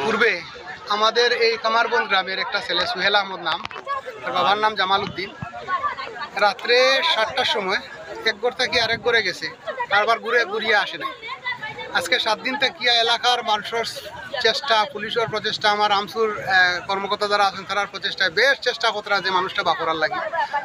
পূর্বে আমাদের এই কামারবন্দ গ্রামের একটা ছেলে সুহেল আহমদ নাম, তার বাবার নাম জামাল উদ্দিন, রাত্রে 7টার সময় এক ঘর থেকে আরেক ঘরে গেছে, তারপর ঘুরিয়ে আসে না। আজকে 7 দিন থেকে এলাকার মানুষের চেষ্টা, পুলিশের প্রচেষ্টা, আমার আমসুর কর্মকর্তা যারা আছেন তার প্রচেষ্টায় বেশ চেষ্টা করা যে মানুষটা বাকরার লাগে।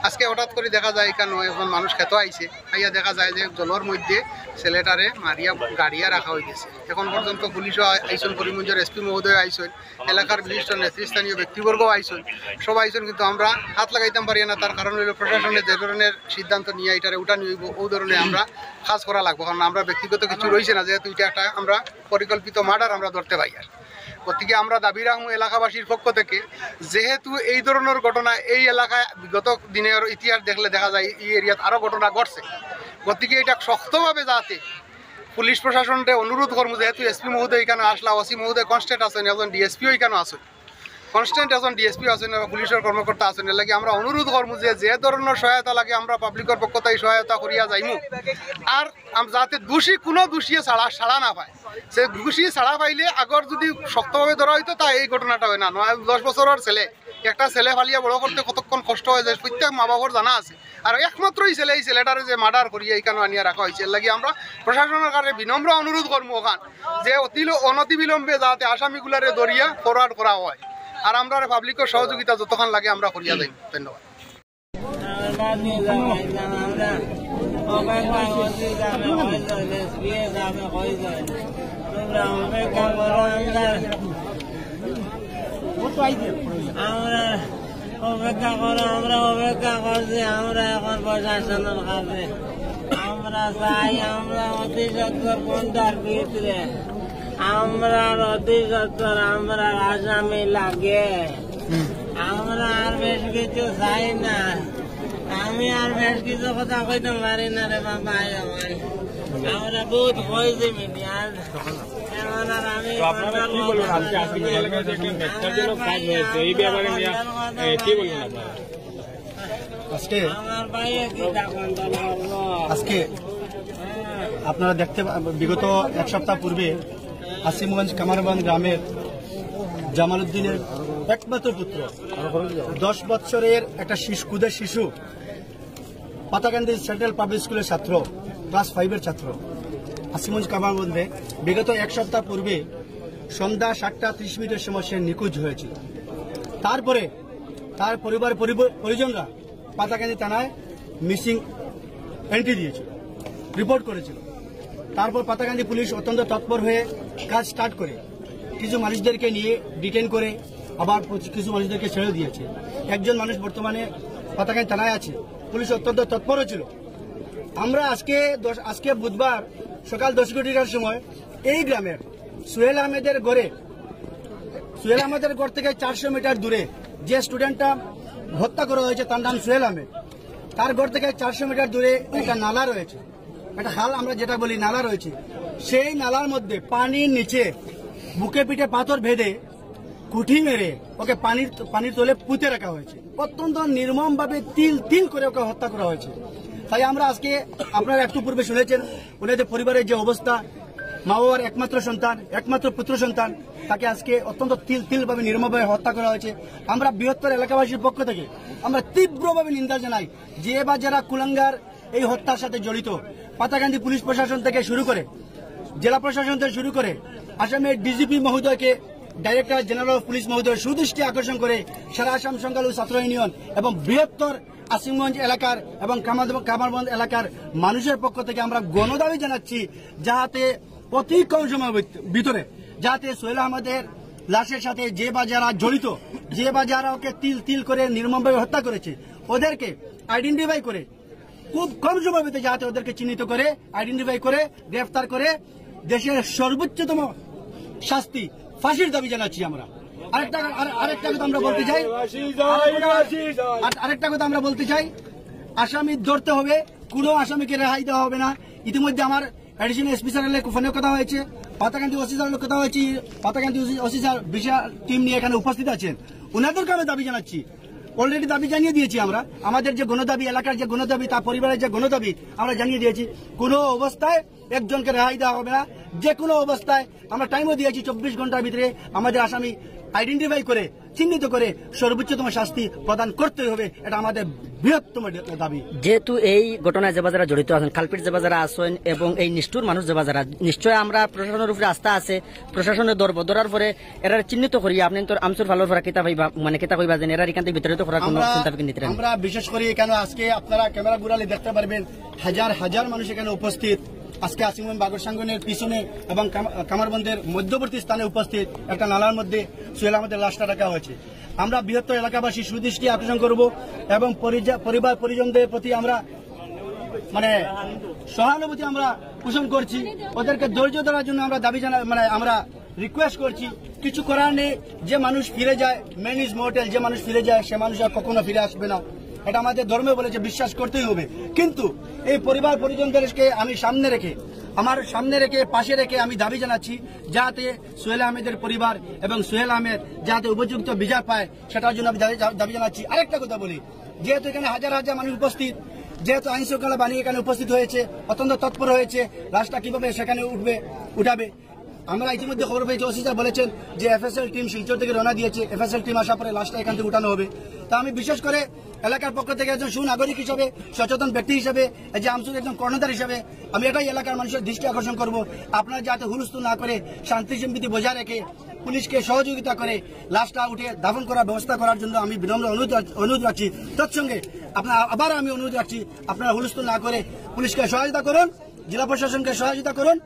আজকে হঠাৎ করে দেখা যায় কেন এখন মানুষ খেতে আইছে, আইয়া দেখা যায় যে জলের মধ্যে ছেলেটারে মারিয়া গাড়িয়া রাখা হয়ে গেছে। এখন পর্যন্ত পুলিশও আইসন, করিমগঞ্জের এসপি মহোদয় আইসন, এলাকার বিশিষ্ট নেতৃস্থানীয় ব্যক্তিবর্গও আইসন, সব আইসন, কিন্তু আমরা হাত লাগাইতাম পারি না। তার কারণ হইল প্রশাসনের যে ধরনের সিদ্ধান্ত নিয়ে এটারে উঠানি হইব ওই ধরনের আমরা কাজ করা লাগবো, কারণ আমরা ব্যক্তিগত কিছু রয়েছে না, যেহেতু এটা একটা আমরা পরিকল্পিত মার্ডার আমরা ধরতে পাই। আর গতিকে আমরা দাবি রাখবো এলাকাবাসীর পক্ষ থেকে, যেহেতু এই ধরনের ঘটনা এই এলাকায় বিগত দিনের ইতিহাস দেখলে দেখা যায় এই এরিয়াত আরও ঘটনা ঘটছে। গতিকে এটা শক্তভাবে যাতে পুলিশ প্রশাসনকে অনুরোধ করবো, যেহেতু এসপি মহোদয় এখানে আসলা, ওসি মহোদয় কনস্ট্যান্ট আছেন, একজন ডিএসপিও এখানে আসেন, কনস্ট্যান্ট একজন ডিএসপি আছেন এবং পুলিশের কর্মকর্তা আছেন, এর লাগে আমরা অনুরোধ করবো যে ধরনের সহায়তা লাগে আমরা পাবলিকের পক্ষ থেকে সহায়তা করিয়া যাইমু। আর যাতে কোনো দোষী ছাড়া না পায়, সে দোষী ছাড়া পাইলে আগর যদি শক্তভাবে ধরা হইতো তা এই ঘটনাটা হয় না। 9-10 বছরের ছেলে, একটা ছেলে ফালিয়া বড় করতে কতক্ষণ কষ্ট হয়ে যায় প্রত্যেক মা বাবার জানা আছে। আর একমাত্রই ছেলে, এই ছেলেটারে যে মার্ডার করিয়া এইখানে আনিয়া রাখা হয়েছে, এর লাগে আমরা প্রশাসনের কাছে বিনম্র অনুরোধ করবো ওখান যে অনতিবিলম্বে যাতে আসামিগুলারে ধরিয়া ফরওয়ার্ড করা হয়। আর আমরা পাবলিকের সহযোগিতা যতক্ষণ লাগে আমরা করিয়া যাই। ধন্যবাদ। আমরা অপেক্ষা করো, আমরা অপেক্ষা করছি, আমরা এখন প্রশাসনের কাছে আমরা চাই, আমরা অতি সত্তর ঘন্টার ভিতরে আমরা অতি সত্তর আমরা আসামি লাগে, আমরা আর বেশ কিছু চাই না। আমি আর বেশ কিছু কথা কইতে পারি না রে বাবা, আমরা বহুত হয়েছি মিডিয়া। আজকে আপনারা দেখতে বিগত 1 সপ্তাহ পূর্বে আসিমগঞ্জ কামারবন্দ গ্রামের জামাল উদ্দিনের একমাত্র পুত্র 10 বছরের একটা ক্ষুদের শিশু, পাতাকান্দি সেন্ট্রাল পাবলিক স্কুলের ছাত্র, ক্লাস 5-এর ছাত্র, আসিমগঞ্জ কামারবন্দে বিগত 1 সপ্তাহ পূর্বে সন্ধ্যা 7:30 সময় সে নিখোঁজ হয়েছিল। তারপরে তার পরিজনরা পাতাকান্দি থানায় মিসিং এন্ট্রি দিয়েছিল, রিপোর্ট করেছিল। তারপর পাতাকান্দি পুলিশ অত্যন্ত তৎপর হয়ে কাজ স্টার্ট করে কিছু মানুষদেরকে নিয়ে ডিটেন করে আবার কিছু মানুষদেরকে ছেড়ে দিয়েছে। একজন মানুষ বর্তমানে পাতাকান্দি থানায় আছে। পুলিশ অত্যন্ত তৎপর ছিল। আমরা আজকে বুধবার সকাল 10 ঘটিকার সময় এই গ্রামের সুহেল আহমেদের ঘর থেকে 400 মিটার দূরে যে স্টুডেন্টটা হত্যা করা হয়েছে তার নাম সুহেল আহমেদ, তার ঘর থেকে 400 মিটার দূরে একটা নালা রয়েছে, একটা খাল আমরা যেটা বলি নালা রয়েছে। সেই নালার মধ্যে পানির নিচে বুকে পিঠে পাথর ভেদে কুঠি মেরে ওকে পানির তলে পুঁতে রাখা হয়েছে। অত্যন্ত নির্মম ভাবে তিল করে ওকে হত্যা করা হয়েছে। তাই আমরা আজকে আপনারা একটু পূর্বে শুনেছেন ওনাদের পরিবারের যে অবস্থা, মা বাবার একমাত্র সন্তান, একমাত্র পুত্র সন্তান, তাকে আজকে অত্যন্ত তিলভাবে নির্মমভাবে হত্যা করা হয়েছে। আমরা বৃহত্তর এলাকাবাসীর পক্ষ থেকে আমরা তীব্রভাবে নিন্দা জানাই যে বা যারা কুলাঙ্গার এই হত্যার সাথে জড়িত, পাতাকান্দি পুলিশ প্রশাসন থেকে শুরু করে জেলা প্রশাসন থেকে শুরু করে আসামের ডিজিপি মহোদয়কে, ডাইরেক্টর জেনারেল অফ পুলিশ মহোদয় সুদৃষ্টি আকর্ষণ করে সারা আসাম সংখ্যালঘু ছাত্র ইউনিয়ন এবং বৃহত্তর আসিমগঞ্জ এলাকার এবং কামারবন্দ এলাকার মানুষের পক্ষ থেকে আমরা গণদাবি জানাচ্ছি যাতে অতি কম সময়ের ভিতরে যাতে সোহেল আহমেদের লাশের সাথে যে বা যারা জড়িত, যে বা যারা ওকে তিল করে নির্মমভাবে হত্যা করেছে ওদেরকে আইডেন্টিফাই করে খুব কম সময়ের ভিতরে যাতে ওদেরকে চিহ্নিত করে আইডেন্টিফাই করে গ্রেফতার করে দেশের সর্বোচ্চতম শাস্তি ফাঁসির দাবি জানাচ্ছি আমরা। আরেকটা কথা আমরা বলতে চাই, আসামি ধরতে হবে, কোনো আসামিকে রেহাই দেওয়া হবে না। ইতিমধ্যে আমার অ্যাডিশনাল এসপি স্যারের ফোনে কথা হয়েছে, পাতাকান্দি ওসি স্যারের কথা হয়েছে, পাতাকান্দি ওসি স্যার বিশাল টিম নিয়ে এখানে উপস্থিত আছেন। ওনাদেরকে আমি দাবি জানাচ্ছি অলরেডি দাবি জানিয়ে দিয়েছি আমরা, আমাদের যে গণদাবি, এলাকার যে গণদাবি, তার পরিবারের যে গণদাবি আমরা জানিয়ে দিয়েছি। কোনো অবস্থায় একজনকে রেহাই দেওয়া হবে না, যে কোনো অবস্থায়। আমরা টাইমও দিয়েছি 24 ঘন্টার ভিতরে আমাদের আসামি আইডেন্টিফাই করে, চিহ্নিত করে সর্বোচ্চতম শাস্তি প্রদান করতে হবে। এটা আমাদের বৃহত্তম দাবি। যেহেতু এই ঘটনায় যে যারা জড়িত আছেন, কালপিট যে যারা আছেন এবং এই নিষ্ঠুর মানুষ যে যারা, নিশ্চয় আমরা প্রশাসনের উপরে আস্থা আছে, প্রশাসনের ধরার পরে এরা চিহ্নিত করি। আপনি তো আমসুর ভালোর পরে কিতা হইবা, মানে কিতা হইবা যে এরা এখান থেকে বিতাড়িত করার কোনো চিন্তা নিতে পারেন? আমরা বিশেষ করে কেন আজকে আপনারা ক্যামেরা ঘুরালে দেখতে পারবেন হাজার হাজার মানুষ এখানে উপস্থিত। আজকে আসিম বাগর সাঙ্গনের পিছনে এবং কামারবন্দের মধ্যবর্তী স্থানে উপস্থিত একটা নালার মধ্যে সোহেল আহমেদের লাশটা রাখা হয়েছে। আমরা বৃহত্তর এলাকাবাসী সুদৃষ্টি আকর্ষণ করব এবং পরিবার পরিজনদের প্রতি আমরা মানে সহানুভূতি আমরা পোষণ করছি। ওদেরকে ধৈর্য ধরার জন্য আমরা দাবি জানা, মানে আমরা রিকোয়েস্ট করছি। কিছু করার নেই, যে মানুষ ফিরে যায়, ম্যান ইজ মর্টাল, যে মানুষ ফিরে যায় সে মানুষ আর কখনো ফিরে আসবে না। এটা আমাদের ধর্মে বলেছে, বিশ্বাস করতেই হবে। কিন্তু এই পরিবার পরিজনদেরকে আমি সামনে রেখে পাশে রেখে আমি দাবি জানাচ্ছি যাতে সোহেল আহমেদের পরিবার এবং সোহেল আহমেদ যাতে উপযুক্ত বিচার পায়, সেটার জন্য আমি দাবি জানাচ্ছি। আরেকটা কথা বলি, যেহেতু এখানে হাজার হাজার মানুষ উপস্থিত, যেহেতু আইন শৃঙ্খলা বাহিনী এখানে উপস্থিত হয়েছে, অত্যন্ত তৎপর হয়েছে, লাশটা কিভাবে সেখানে উঠাবে। আমরা ইতিমধ্যে খবর পেয়েছি, ওসি স্যার বলেছেন যে এফএসএল টিম শিলচর থেকে রওনা দিয়েছে, এফএসএল টিম আসার পরে লাশটা এখান থেকে উঠানো হবে। তা আমি বিশেষ করে এলাকার পক্ষ থেকে একজন সুনাগরিক হিসেবে, সচেতন ব্যক্তি হিসেবে, যে আমসুর একজন কর্ণধার হিসেবে আমি এটাই এলাকার মানুষের দৃষ্টি আকর্ষণ করব, আপনারা যাতে হুলস্থুল না করে শান্তি সম্প্রীতি বজায় রেখে পুলিশকে সহযোগিতা করে লাশটা উঠে দাফন করার ব্যবস্থা করার জন্য আমি বিনম্র অনুরোধ রাখছি। তৎসঙ্গে আবার আমি অনুরোধ রাখছি, আপনারা হুলস্থুল না করে পুলিশকে সহযোগিতা করুন, জেলা প্রশাসনকে সহযোগিতা করুন।